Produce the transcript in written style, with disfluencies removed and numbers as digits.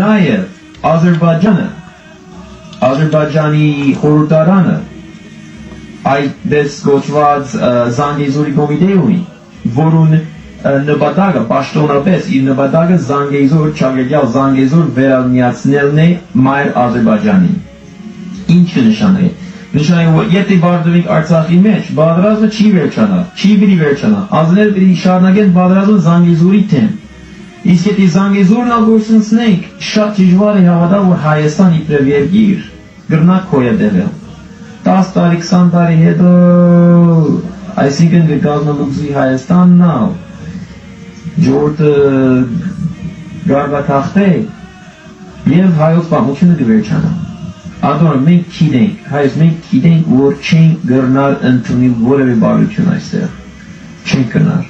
Նաև Ադրբեջանը, Ադրբեջանի խորհրդարանը այդպես կոչված Զանգեզուրի կոմիտե ունի, որուն նպատակը պաշտոնապես իր նպատակը Զանգեզուր չագետյալ Զանգեզուր վերամիացնելն է մայր Ադրբեջանին։ Ինչը նշանակի։ Նշանակի, որ եթե բարձրվենք Արցախի մեջ, պատերազմը չի վերջանա, չի պիտի վերջանա, ազգները պիտի շարունակեն պատերազմը Զանգեզուրի թեմ։ Իսկ եթե Զանգեզուրն ագործնենք, շատ դժվար է հավատալ, որ Հայաստան իբրև երկիր կրնա քոյադեղել։ 10 տարի, 20 տարի հետո, այսինքն կկազմալուծվի Հայաստանն ալ, ժողովուրդը գարվաթախտե եւ հայոց պատմությունը կվերջանա։ Ադոնը մենք գիտենք, հայոց մենք գիտենք, որ չենք գրնար ընդունել որևէ բարություն այստեղ։ Չենք գրնար։